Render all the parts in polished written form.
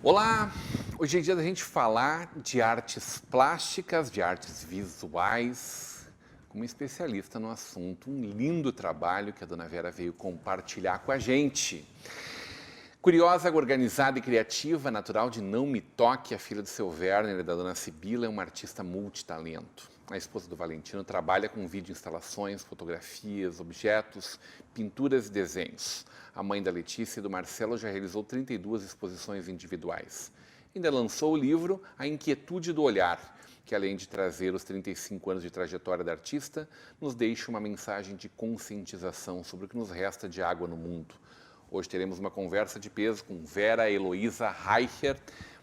Olá! Hoje é dia da gente falar de artes plásticas, de artes visuais, com uma especialista no assunto, um lindo trabalho que a dona Vera veio compartilhar com a gente. Curiosa, organizada e criativa, natural de Não Me Toque, a filha do seu Werner e da dona Sibila, é uma artista multitalento. A esposa do Valentino trabalha com vídeo instalações, fotografias, objetos, pinturas e desenhos. A mãe da Letícia e do Marcelo já realizou 32 exposições individuais. Ainda lançou o livro A Inquietude do Olhar, que além de trazer os 35 anos de trajetória da artista, nos deixa uma mensagem de conscientização sobre o que nos resta de água no mundo. Hoje teremos uma conversa de peso com Vera Heloísa Reicher.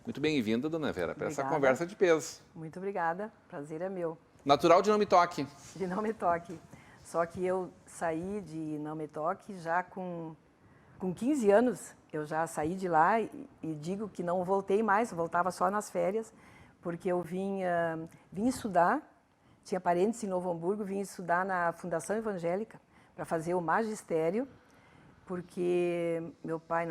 Muito bem-vinda, dona Vera, para essa conversa de peso. Muito obrigada, prazer é meu. Natural de Não Me Toque. De Não Me Toque. Só que eu saí de Não Me Toque já com 15 anos. Eu já saí de lá e digo que não voltei mais, voltava só nas férias, porque eu vim estudar, tinha parentes em Novo Hamburgo, vim estudar na Fundação Evangélica para fazer o magistério, porque meu pai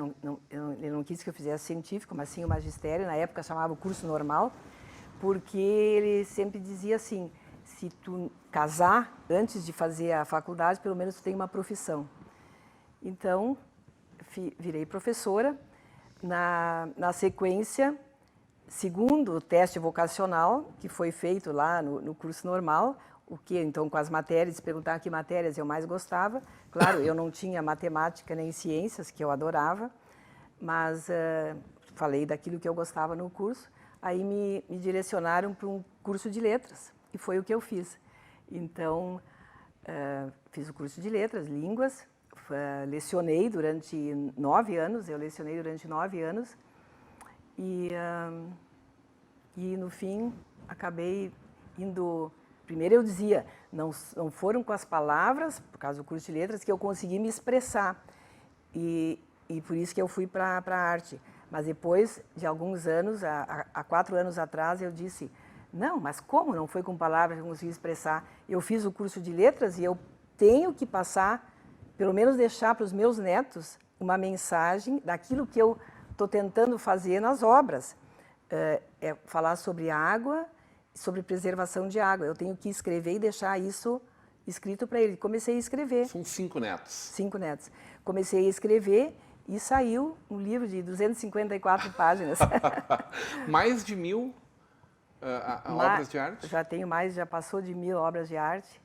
ele não quis que eu fizesse científico, mas sim o magistério, na época chamava o curso normal, porque ele sempre dizia assim, se tu casar antes de fazer a faculdade, pelo menos tu tem uma profissão. Então, virei professora. Na sequência, segundo o teste vocacional, que foi feito lá no curso normal, o que então com as matérias, perguntar que matérias eu mais gostava. Claro, eu não tinha matemática nem ciências, que eu adorava, mas falei daquilo que eu gostava no curso. Aí me direcionaram para um curso de letras, e foi o que eu fiz. Então, fiz o curso de letras, línguas, lecionei durante 9 anos, e no fim acabei indo. Primeiro eu dizia, não foram com as palavras, por causa do curso de letras, que eu consegui me expressar, e por isso que eu fui para a arte. Mas depois de alguns anos, há 4 anos atrás, eu disse, não, mas como não foi com palavras que eu consegui expressar? Eu fiz o curso de letras e eu tenho que passar, pelo menos deixar para os meus netos, uma mensagem daquilo que eu estou tentando fazer nas obras. Falar sobre água, sobre preservação de água. Eu tenho que escrever e deixar isso escrito para ele. Comecei a escrever. São 5 netos. 5 netos. Comecei a escrever e saiu um livro de 254 páginas. Mais de 1000 obras de arte? Já tenho mais, já passou de 1000 obras de arte.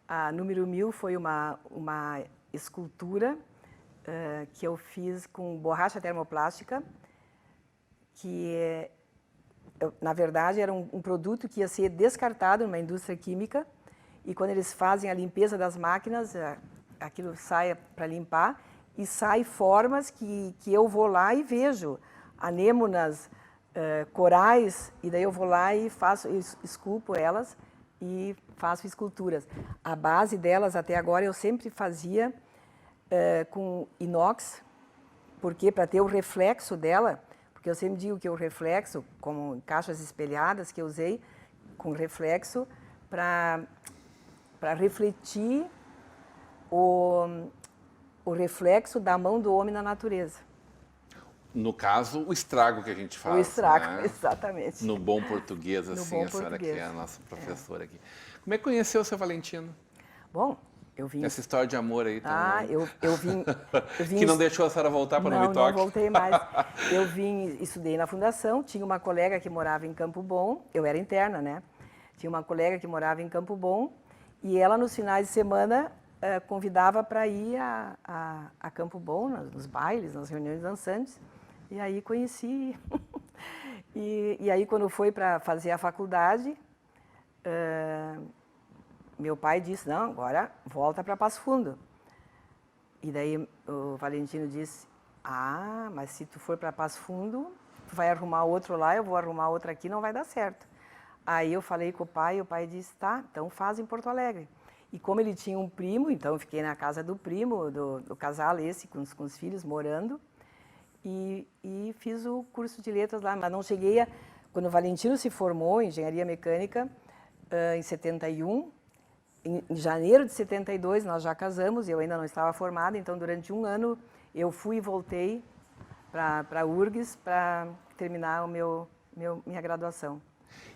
A número 1000 foi uma escultura que eu fiz com borracha termoplástica, que na verdade era um produto que ia ser descartado numa indústria química, e quando eles fazem a limpeza das máquinas, aquilo sai para limpar, e sai formas que eu vou lá e vejo, anêmonas, corais, e daí eu vou lá e esculpo elas e faço esculturas. A base delas até agora eu sempre fazia com inox, porque para ter o reflexo dela, porque eu sempre digo que o reflexo, como em caixas espelhadas que eu usei, com reflexo, para refletir o reflexo da mão do homem na natureza. No caso, o estrago que a gente faz. O estrago, né? Exatamente. No bom português, assim, a senhora que é a nossa professora aqui. Como é que conheceu o seu Valentino? Bom, eu vim... Essa história de amor aí. Eu vim... Que não deixou a senhora voltar para Não Me Toque? Não voltei mais. Eu estudei na fundação, tinha uma colega que morava em Campo Bom, eu era interna, né? Tinha uma colega que morava em Campo Bom, e ela nos finais de semana convidava para ir a Campo Bom, nos bailes, nas reuniões dançantes, e aí conheci. E aí quando foi para fazer a faculdade, meu pai disse, não, agora volta para Passo Fundo. E daí o Valentino disse, mas se tu for para Passo Fundo, tu vai arrumar outro lá, eu vou arrumar outro aqui, não vai dar certo. Aí eu falei com o pai disse, tá, então faz em Porto Alegre. E como ele tinha um primo, então eu fiquei na casa do primo, do casal esse, com os filhos morando. E fiz o curso de letras lá, mas não cheguei a... Quando o Valentino se formou em engenharia mecânica, em 71, em janeiro de 72 nós já casamos, eu ainda não estava formada, então durante um ano eu fui e voltei para a URGS para terminar minha graduação.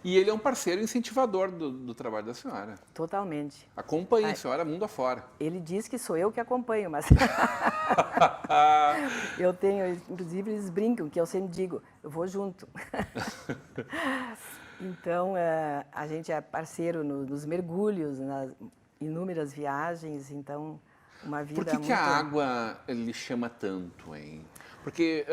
E ele é um parceiro incentivador do trabalho da senhora. Totalmente. Acompanha a senhora mundo afora. Ele diz que sou eu que acompanho, mas eu tenho, inclusive eles brincam, que eu sempre digo, eu vou junto. Então, a gente é parceiro nos mergulhos, nas inúmeras viagens, então, uma vida muito... Por que a água lhe chama tanto, hein? Porque,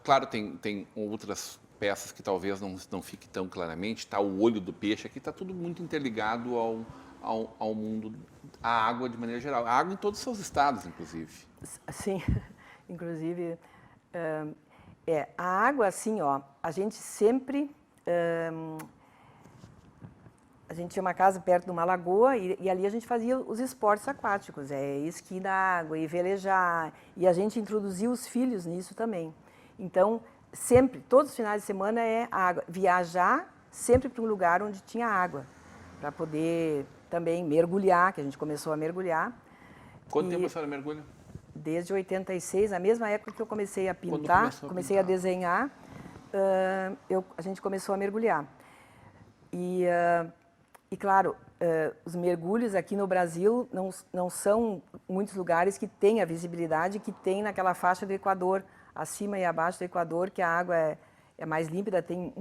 claro, tem outras peças que talvez não fique tão claramente, tá o olho do peixe, aqui está tudo muito interligado ao mundo, à água de maneira geral. A água em todos os seus estados, inclusive. Sim, inclusive, a água, assim, ó, a gente sempre... a gente tinha uma casa perto de uma lagoa e ali a gente fazia os esportes aquáticos, esqui na água e velejar, e a gente introduziu os filhos nisso também. Então, sempre, todos os finais de semana é água. Viajar sempre para um lugar onde tinha água, para poder também mergulhar, que a gente começou a mergulhar. Quanto tempo a senhora mergulha? Desde 86, na mesma época que eu comecei a pintar, comecei a desenhar, a gente começou a mergulhar. E claro, os mergulhos aqui no Brasil não são muitos lugares que têm a visibilidade que tem naquela faixa do Equador, acima e abaixo do Equador, que a água é mais límpida, tem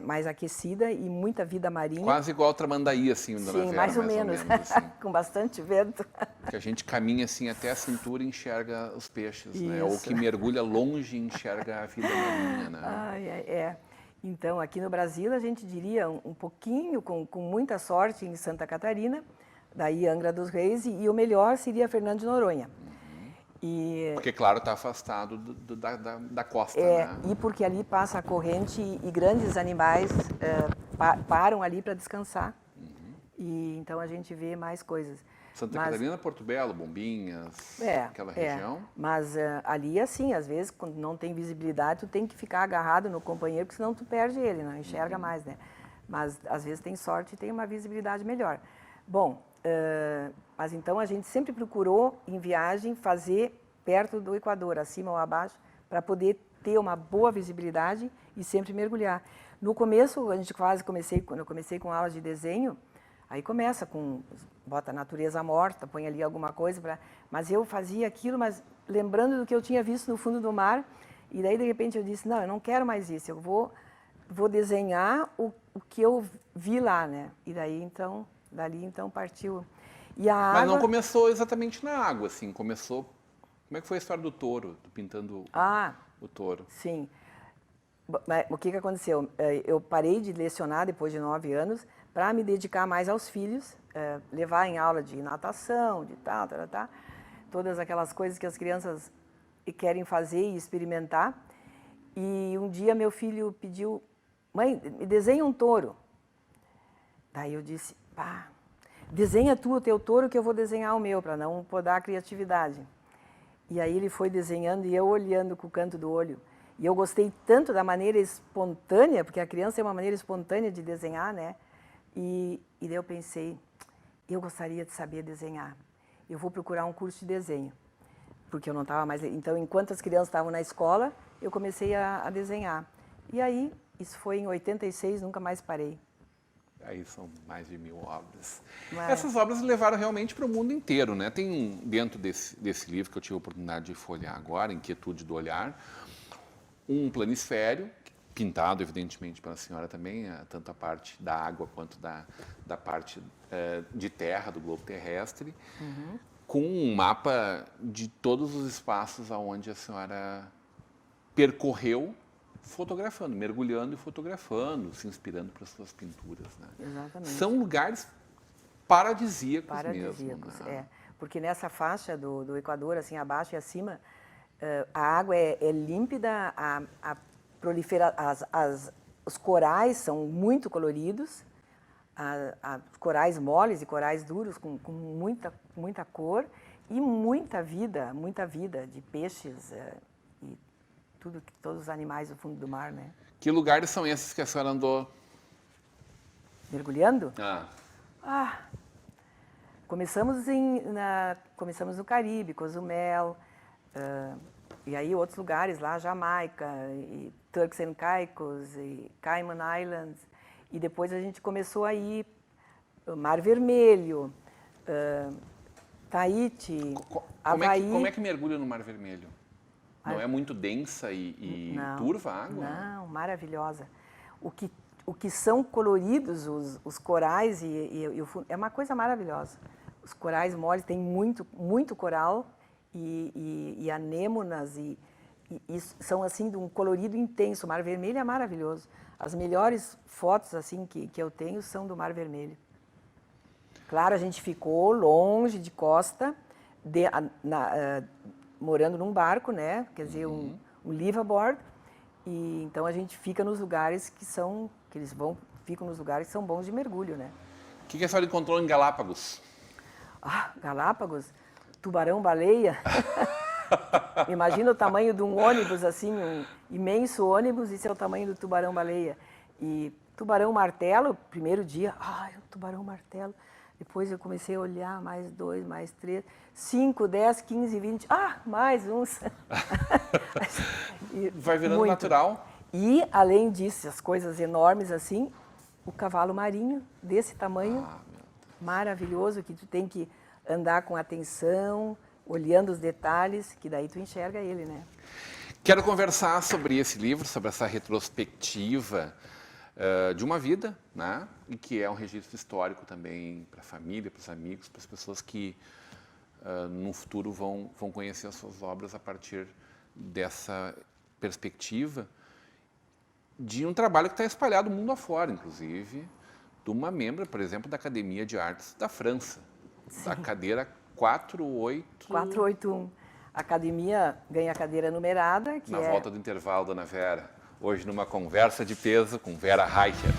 mais aquecida e muita vida marinha. Quase igual a Tramandaí, assim, Dona Vera, mais ou menos assim. Com bastante vento. Que a gente caminha assim até a cintura e enxerga os peixes, né? Ou que mergulha longe e enxerga a vida marinha, né? Então, aqui no Brasil, a gente diria um pouquinho, com muita sorte, em Santa Catarina, daí Angra dos Reis, e o melhor seria Fernando de Noronha. Porque, claro, está afastado da costa, né? E porque ali passa a corrente e grandes animais param ali para descansar. E então a gente vê mais coisas. Santa Catarina, Porto Belo, Bombinhas, aquela região. Mas ali, assim, às vezes, quando não tem visibilidade, tu tem que ficar agarrado no companheiro, porque senão tu perde ele, não enxerga mais, né? Mas às vezes tem sorte e tem uma visibilidade melhor. Bom, mas então a gente sempre procurou, em viagem, fazer perto do Equador, acima ou abaixo, para poder ter uma boa visibilidade e sempre mergulhar. No começo, quando eu comecei com aulas de desenho, aí começa bota a natureza morta, põe ali alguma coisa, mas eu fazia aquilo, mas lembrando do que eu tinha visto no fundo do mar, e daí de repente eu disse, não, eu não quero mais isso, eu vou desenhar o que eu vi lá, né? E daí dali então partiu. E a água... Mas não começou exatamente na água, assim, começou... Como é que foi a história do touro, pintando o touro? Sim. O que aconteceu? Eu parei de lecionar depois de 9 anos para me dedicar mais aos filhos, levar em aula de natação, de tal, todas aquelas coisas que as crianças querem fazer e experimentar. E um dia meu filho pediu, mãe, me desenha um touro. Daí eu disse, pá, desenha tu o teu touro que eu vou desenhar o meu, para não podar a criatividade. E aí ele foi desenhando e eu olhando com o canto do olho. E eu gostei tanto da maneira espontânea, porque a criança tem uma maneira espontânea de desenhar, né? E daí eu pensei, eu gostaria de saber desenhar. Eu vou procurar um curso de desenho, porque eu não estava mais... Então, enquanto as crianças estavam na escola, eu comecei a desenhar. E aí, isso foi em 86, nunca mais parei. Aí são mais de 1000 obras. Essas obras levaram realmente para o mundo inteiro, né? Tem dentro desse livro que eu tive a oportunidade de folhear agora, Inquietude do Olhar, um planisfério, pintado evidentemente pela senhora também, tanto a parte da água quanto da parte de terra, do globo terrestre, com um mapa de todos os espaços aonde a senhora percorreu, fotografando, mergulhando e fotografando, se inspirando para as suas pinturas, né? Exatamente. São lugares paradisíacos mesmo, né? Porque nessa faixa do Equador, assim, abaixo e acima, a água é límpida, os corais são muito coloridos, corais moles e corais duros com muita cor e muita vida de peixes e todos os animais do fundo do mar, né? Que lugares são esses que a senhora andou? Mergulhando? Ah, Começamos no Caribe, Cozumel, e aí outros lugares lá, Jamaica, e Turks and Caicos, e Cayman Islands, e depois a gente começou a ir Mar Vermelho, Tahiti, Havaí. Como é que mergulha no Mar Vermelho? Não é muito densa e turva a água? Não, maravilhosa. O que são coloridos os corais e o fundo, é uma coisa maravilhosa. Os corais moles têm muito coral e anêmonas e são assim de um colorido intenso. O Mar Vermelho é maravilhoso. As melhores fotos assim que eu tenho são do Mar Vermelho. Claro, a gente ficou longe de costa, morando num barco, né? Quer dizer, um liveaboard. E então a gente fica nos lugares ficam nos lugares que são bons de mergulho, né? O que a senhora encontrou em Galápagos? Galápagos, tubarão-baleia. Imagina o tamanho de um ônibus, assim, um imenso ônibus, isso é o tamanho do tubarão-baleia. E tubarão-martelo, primeiro dia, o tubarão-martelo. Depois eu comecei a olhar, mais 2, mais 3, 5, 10, 15, 20, mais uns. Vai virando natural. E, além disso, as coisas enormes assim, o cavalo marinho, desse tamanho, maravilhoso, que tu tem que andar com atenção, olhando os detalhes, que daí tu enxerga ele, né? Quero conversar sobre esse livro, sobre essa retrospectiva de uma vida, né? E que é um registro histórico também para a família, para os amigos, para as pessoas que no futuro vão conhecer as suas obras a partir dessa perspectiva de um trabalho que está espalhado mundo afora, inclusive, de uma membra, por exemplo, da Academia de Artes da França, da cadeira 481. A academia ganha a cadeira numerada, que Na volta do intervalo, dona Vera. Hoje, numa conversa de peso com Vera Reicher.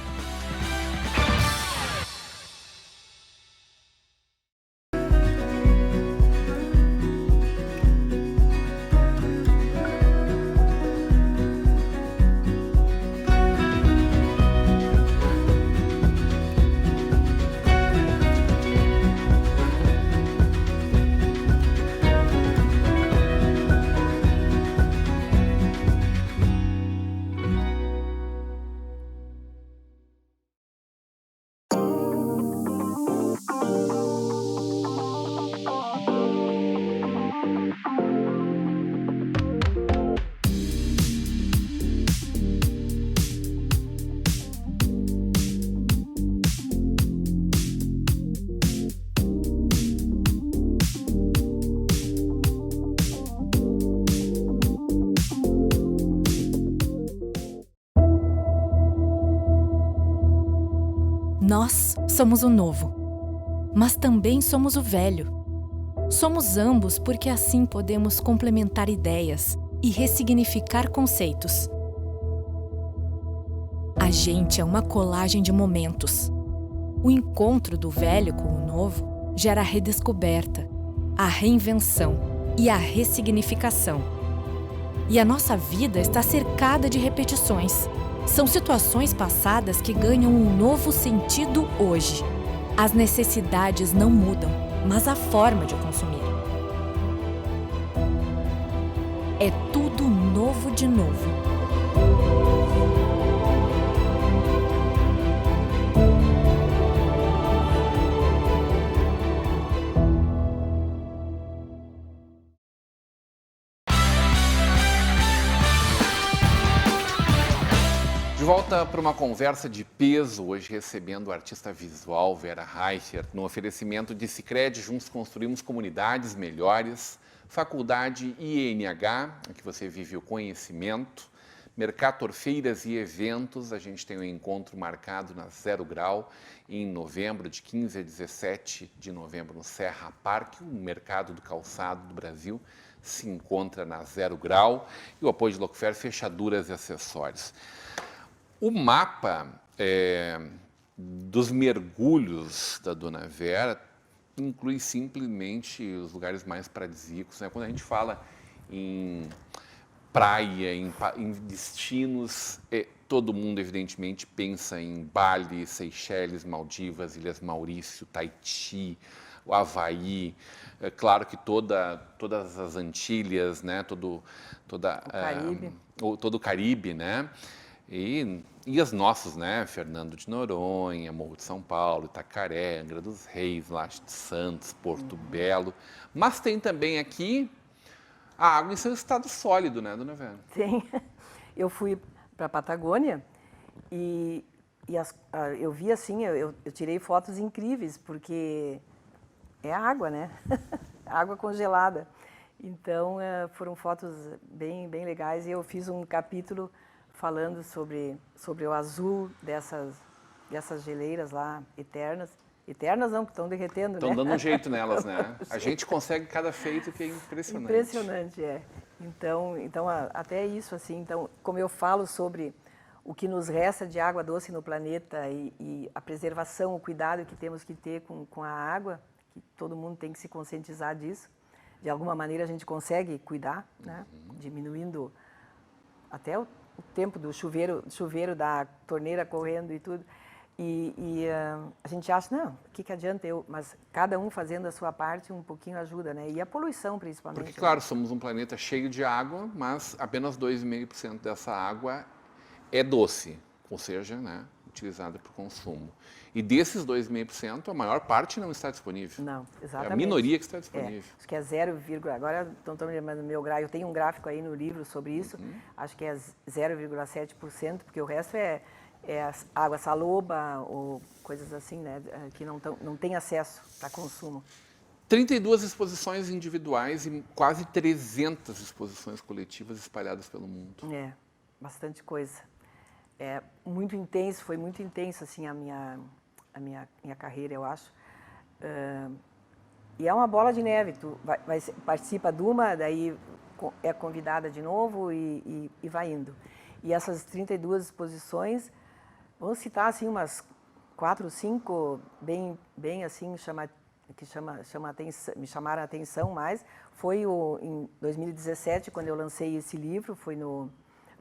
Nós somos o novo, mas também somos o velho. Somos ambos porque assim podemos complementar ideias e ressignificar conceitos. A gente é uma colagem de momentos. O encontro do velho com o novo gera a redescoberta, a reinvenção e a ressignificação. E a nossa vida está cercada de repetições. São situações passadas que ganham um novo sentido hoje. As necessidades não mudam, mas a forma de consumir. É tudo novo de novo. De volta para uma conversa de peso, hoje recebendo o artista visual Vera Reicher, no oferecimento de Sicredi. Juntos construímos comunidades melhores, Faculdade INH, em que você vive o conhecimento, Mercator Feiras e Eventos. A gente tem um encontro marcado na Zero Grau em novembro, de 15 a 17 de novembro, no Serra Parque. O mercado do calçado do Brasil se encontra na Zero Grau. E o apoio de Locofer, fechaduras e acessórios. O mapa dos mergulhos da Dona Vera inclui simplesmente os lugares mais paradisíacos, né? Quando a gente fala em praia, em destinos, todo mundo evidentemente pensa em Bali, Seychelles, Maldivas, Ilhas Maurício, Tahiti, o Havaí. É claro que todas as Antilhas, né? Todo o Caribe, né? E as nossas, né? Fernando de Noronha, Morro de São Paulo, Itacaré, Angra dos Reis, Laje de Santos, Porto Belo. Mas tem também aqui a água em seu estado sólido, né, Dona Vera? Tem. Eu fui para a Patagônia e eu vi assim, eu tirei fotos incríveis, porque é água, né? Água congelada. Então, foram fotos bem legais e eu fiz um capítulo falando sobre o azul dessas geleiras lá eternas. Eternas não, porque estão derretendo, né? Estão dando um jeito nelas, né? A gente consegue cada feito que é impressionante. Impressionante, é. Então até isso, assim, então, como eu falo sobre o que nos resta de água doce no planeta e a preservação, o cuidado que temos que ter com a água, que todo mundo tem que se conscientizar disso. De alguma maneira a gente consegue cuidar, né? Diminuindo até o tempo do chuveiro da torneira correndo e tudo. A gente acha, não, o que adianta eu? Mas cada um fazendo a sua parte, um pouquinho ajuda, né? E a poluição, principalmente. Porque, claro, somos um planeta cheio de água, mas apenas 2,5% dessa água é doce, ou seja, né, utilizada para o consumo. E desses 2,5%, a maior parte não está disponível. Não, exatamente. É a minoria que está disponível. Acho que é 0, agora não estou me lembrando do meu gráfico, eu tenho um gráfico aí no livro sobre isso, acho que é 0,7%, porque o resto é água saloba ou coisas assim, né, que não tem acesso para consumo. 32 exposições individuais e quase 300 exposições coletivas espalhadas pelo mundo. É, bastante coisa. É muito intenso, foi muito intenso assim a minha carreira, eu acho. E é uma bola de neve, tu participa de uma, daí é convidada de novo e vai indo. E essas 32 exposições, vamos citar assim umas 4 ou 5 bem assim, me chamaram a atenção mais. Foi em 2017, quando eu lancei esse livro, foi no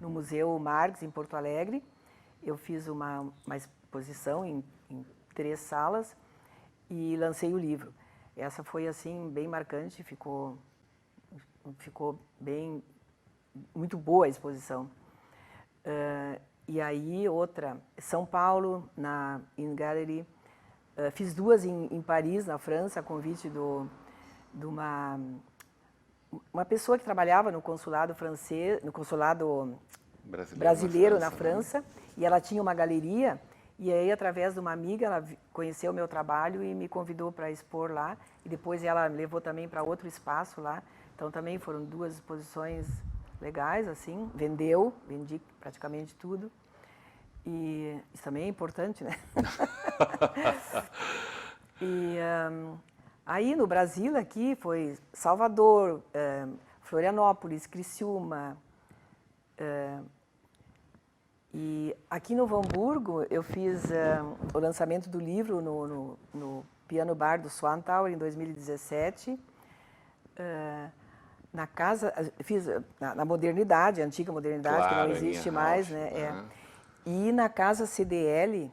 Museu Marx, em Porto Alegre. Eu fiz uma exposição em 3 salas e lancei o livro. Essa foi assim bem marcante, ficou muito boa a exposição. E aí outra, São Paulo, na In Gallery. Fiz 2 em Paris, na França, a convite de uma pessoa que trabalhava no consulado francês, no consulado brasileiro na França, e ela tinha uma galeria, e aí, através de uma amiga, ela conheceu o meu trabalho e me convidou para expor lá, e depois ela me levou também para outro espaço lá, então também foram 2 exposições legais, assim, vendi praticamente tudo, e isso também é importante, né? E aí, no Brasil, aqui, foi Salvador, Florianópolis, Criciúma. E aqui no Novo Hamburgo, eu fiz o lançamento do livro no Piano Bar do Swan Tower, em 2017. Na casa, fiz na modernidade, a antiga modernidade, claro, que não existe mais, né? E na Casa CDL,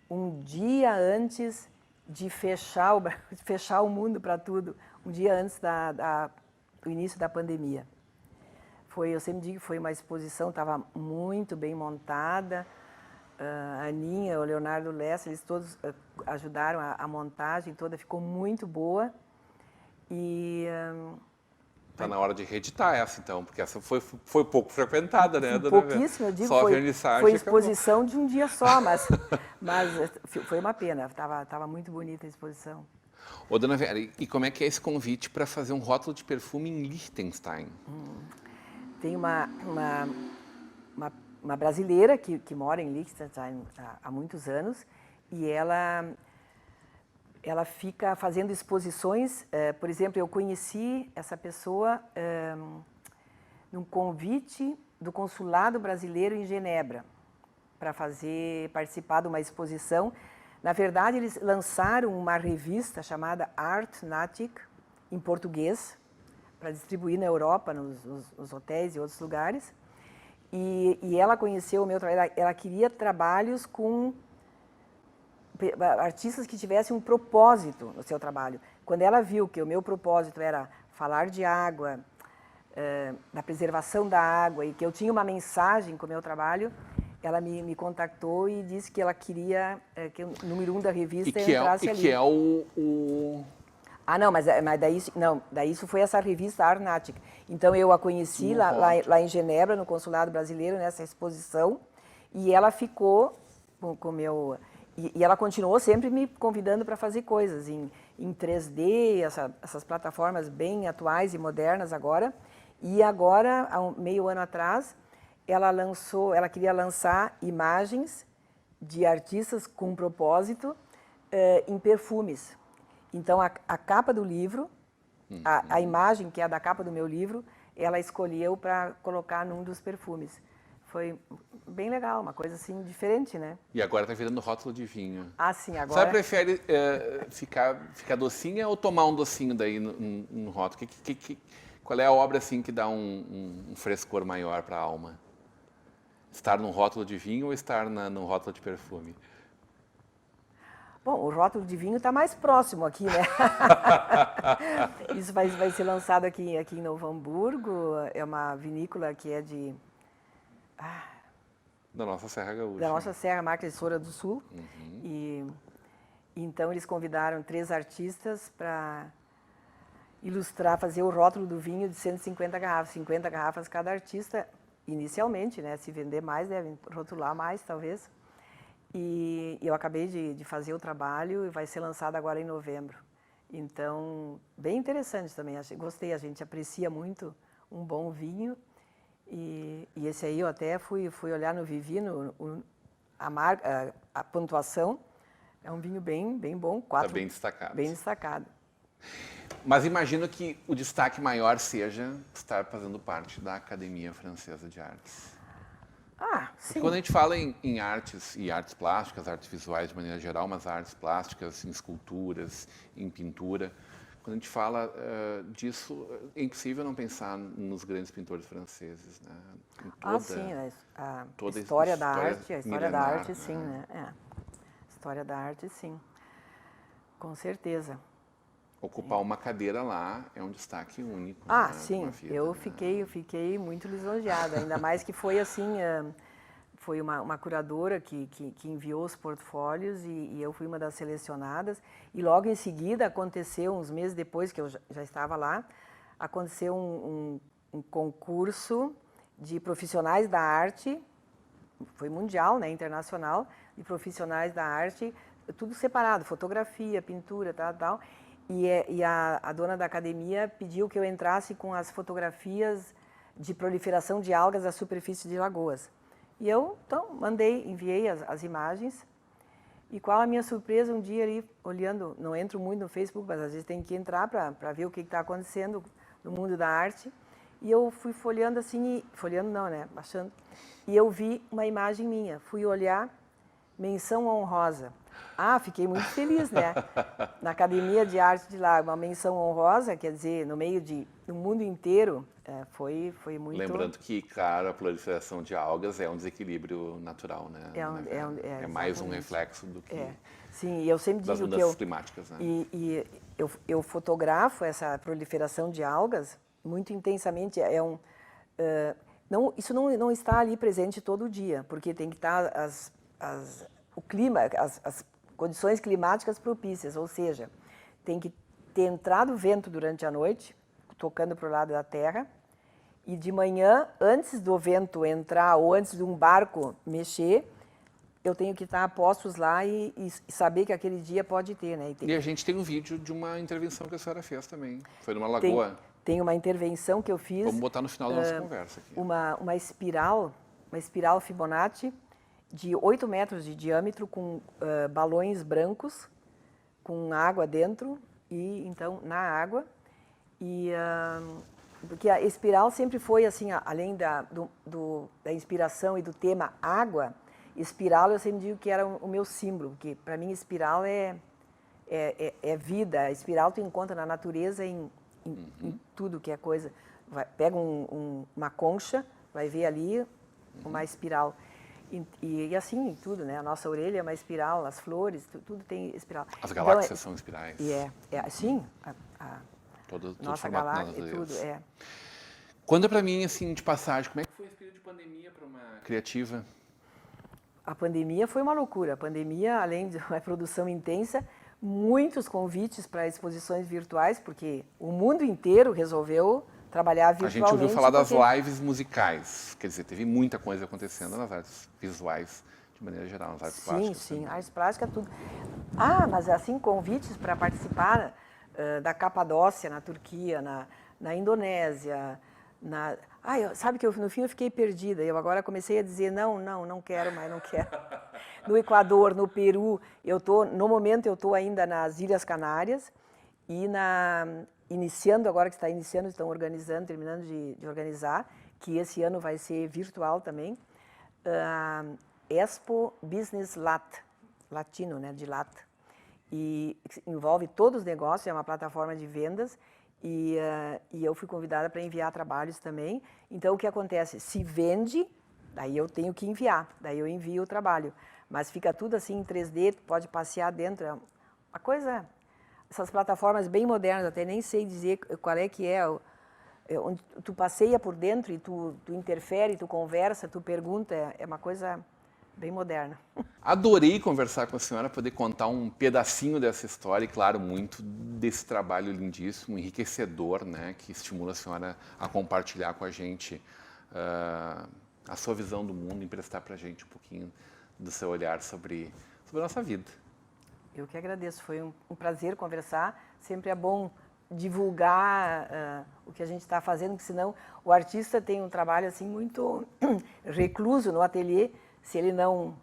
um dia antes de fechar o mundo para tudo, um dia antes do início da pandemia. Eu sempre digo que foi uma exposição, estava muito bem montada, a Aninha, o Leonardo Lessa, eles todos ajudaram a montagem toda, ficou muito boa. Está na hora de reeditar essa, então, porque essa foi pouco frequentada, né, Dona Vera? Pouquíssimo, eu digo, só foi exposição de um dia só, mas foi uma pena, estava muito bonita a exposição. Ô, Dona Vera, e como é que é esse convite para fazer um rótulo de perfume em Liechtenstein? Tem uma brasileira que mora em Liechtenstein há muitos anos, e ela fica fazendo exposições. Por exemplo, eu conheci essa pessoa num convite do consulado brasileiro em Genebra. para participar de uma exposição. Na verdade, eles lançaram uma revista chamada Art Natic, em português, para distribuir na Europa, nos hotéis e outros lugares. E ela conheceu o meu trabalho, ela queria trabalhos com artistas que tivessem um propósito no seu trabalho. Quando ela viu que o meu propósito era falar de água, da preservação da água, e que eu tinha uma mensagem com o meu trabalho, ela me contactou e disse que ela queria que o número 1 da revista entrasse ali. E que é o... Ah, não, mas daí isso foi essa revista Arnatic. Então eu a conheci lá em Genebra, no Consulado Brasileiro, nessa exposição, e ela ficou com o meu... E ela continuou sempre me convidando para fazer coisas em 3D, essas plataformas bem atuais e modernas agora. E agora, há meio ano atrás, ela queria lançar imagens de artistas com propósito em perfumes. Então, a capa do livro, a imagem que é da capa do meu livro, ela escolheu para colocar num dos perfumes. Foi bem legal, uma coisa assim diferente, né? E agora está virando rótulo de vinho. Ah, sim, agora... Você prefere ficar docinha ou tomar um docinho daí no rótulo? Qual é a obra assim que dá um frescor maior para a alma? Estar num rótulo de vinho ou estar num rótulo de perfume? Bom, o rótulo de vinho está mais próximo aqui, né? Isso vai ser lançado aqui em Novo Hamburgo. É uma vinícola que é de... Da nossa Serra Gaúcha. Da nossa Serra, Marca de Soura do Sul. E então eles convidaram 3 artistas para ilustrar, fazer o rótulo do vinho de 150 garrafas, 50 garrafas cada artista, inicialmente, né? Se vender mais, devem rotular mais, talvez. E eu acabei de fazer o trabalho e vai ser lançado agora em novembro. Então, bem interessante também. Gostei, a gente aprecia muito um bom vinho. E esse aí eu até fui olhar no Vivi, a pontuação. É um vinho bem bom. 4, está bem destacado. Bem destacado. Mas imagino que o destaque maior seja estar fazendo parte da Academia Francesa de Artes. Ah, sim. Porque quando a gente fala em artes, e artes plásticas, artes visuais de maneira geral, mas artes plásticas, em esculturas, em pintura, quando a gente fala disso, é impossível não pensar nos grandes pintores franceses, né? Sim, a história da arte, milenar, sim, né? História da arte, sim, com certeza. Ocupar uma cadeira lá é um destaque único. Ah, né, sim, vida, eu né? fiquei muito lisonjeada, ainda mais que foi assim, foi uma curadora que enviou os portfólios e eu fui uma das selecionadas. E logo em seguida aconteceu, uns meses depois que eu já estava lá, aconteceu um concurso de profissionais da arte, foi mundial, né, internacional, de profissionais da arte, tudo separado, fotografia, pintura, tal. E a dona da academia pediu que eu entrasse com as fotografias de proliferação de algas à superfície de lagoas. E eu, então, enviei as imagens. E qual a minha surpresa, um dia ali, olhando, não entro muito no Facebook, mas às vezes tem que entrar para ver o que está acontecendo no mundo da arte. E eu fui folheando assim, folheando não, né, baixando, e eu vi uma imagem minha. Fui olhar, menção honrosa. Ah, fiquei muito feliz, né? Na Academia de Arte de lá, uma menção honrosa, quer dizer, no meio do mundo inteiro, foi muito... Lembrando que, claro, a proliferação de algas é um desequilíbrio natural, né? É mais um reflexo do que... Sim, eu sempre digo das mudanças climáticas, né? E eu fotografo essa proliferação de algas muito intensamente. Isso não está ali presente todo dia, porque tem que estar o clima, as condições climáticas propícias, ou seja, tem que ter entrado vento durante a noite, tocando para o lado da terra, e de manhã, antes do vento entrar ou antes de um barco mexer, eu tenho que estar a postos lá e saber que aquele dia pode ter, né? E a gente tem um vídeo de uma intervenção que a senhora fez também, foi numa lagoa. Tem uma intervenção que eu fiz... Vamos botar no final da nossa conversa aqui. Uma espiral Fibonacci, de 8 metros de diâmetro, com balões brancos, com água dentro, e então na água. Porque a espiral sempre foi assim, além da inspiração e do tema água, Espiral eu sempre digo que era o meu símbolo, porque para mim espiral é vida. A espiral tu encontra na natureza em tudo que é coisa. Pega uma concha, vai ver ali uma espiral. E assim em tudo, né? A nossa orelha é uma espiral, as flores, tudo tem espiral. As galáxias são espirais. Sim, Tudo nossa formato da galáxia, natureza. tudo, Conta pra mim, assim, de passagem, como é que foi esse período de pandemia para uma criativa? A pandemia foi uma loucura. A pandemia, além de uma produção intensa, muitos convites para exposições virtuais, porque o mundo inteiro resolveu trabalhar virtualmente. A gente ouviu falar das lives musicais, quer dizer, teve muita coisa acontecendo nas artes visuais, de maneira geral, nas artes plásticas. Sim, artes plásticas, tudo. Mas assim, convites para participar da Capadócia, na Turquia, na Indonésia, sabe que no fim eu fiquei perdida. Eu agora comecei a dizer, não quero mais, não quero. No Equador, no Peru, no momento eu estou ainda nas Ilhas Canárias e agora que está iniciando, estão organizando, terminando de organizar, que esse ano vai ser virtual também, Expo Business Latino, né, de lata. E envolve todos os negócios, é uma plataforma de vendas, e eu fui convidada para enviar trabalhos também. Então, o que acontece? Se vende, daí eu tenho que enviar, daí eu envio o trabalho. Mas fica tudo assim em 3D, tu pode passear dentro, é uma coisa... Essas plataformas bem modernas, até nem sei dizer qual é que é, onde tu passeia por dentro e tu interfere, tu conversa, tu pergunta, é uma coisa bem moderna. Adorei conversar com a senhora, poder contar um pedacinho dessa história e, claro, muito desse trabalho lindíssimo, enriquecedor, né, que estimula a senhora a compartilhar com a gente a sua visão do mundo, emprestar para a gente um pouquinho do seu olhar sobre a nossa vida. Eu que agradeço, foi um prazer conversar, sempre é bom divulgar o que a gente está fazendo, porque senão o artista tem um trabalho assim muito recluso no ateliê, se ele não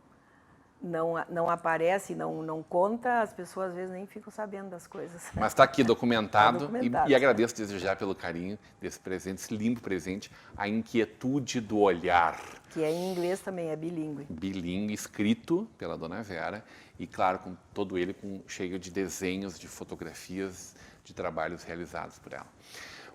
aparece, não conta, as pessoas às vezes nem ficam sabendo das coisas. Mas está aqui documentado, Tá documentado. E agradeço desde já pelo carinho desse presente, esse lindo presente, a inquietude do olhar. Que é em inglês também, é bilíngue. Bilíngue, escrito pela Dona Vera e, claro, com todo ele cheio de desenhos, de fotografias, de trabalhos realizados por ela.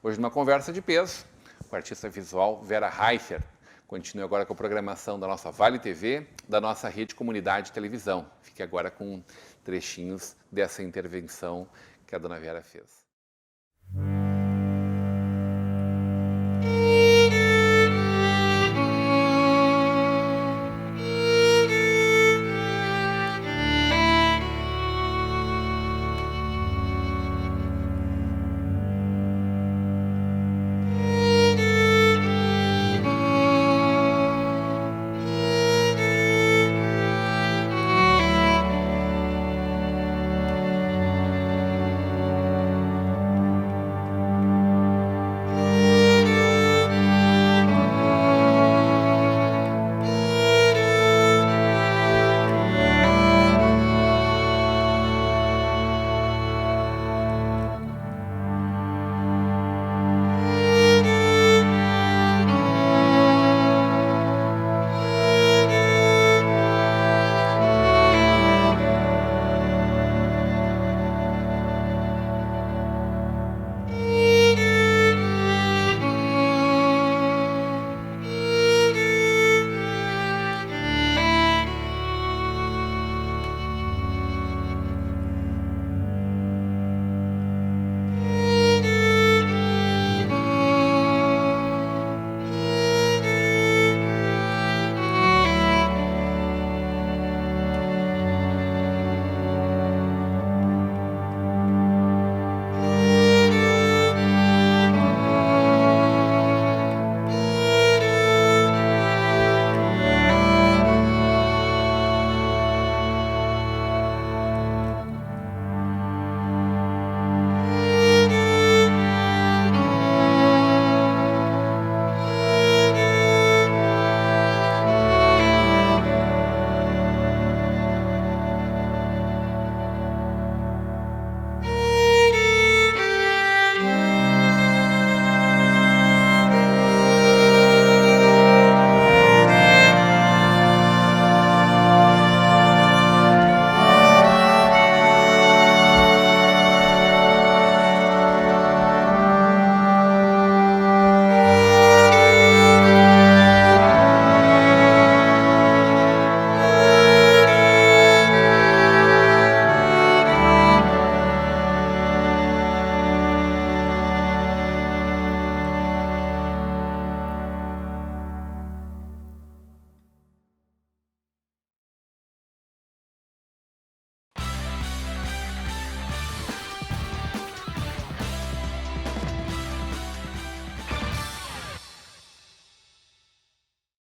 Hoje, numa conversa de peso, com a artista visual Vera Reicher. Continue agora com a programação da nossa Vale TV, da nossa Rede Comunidade de Televisão. Fique agora com trechinhos dessa intervenção que a Dona Vera fez.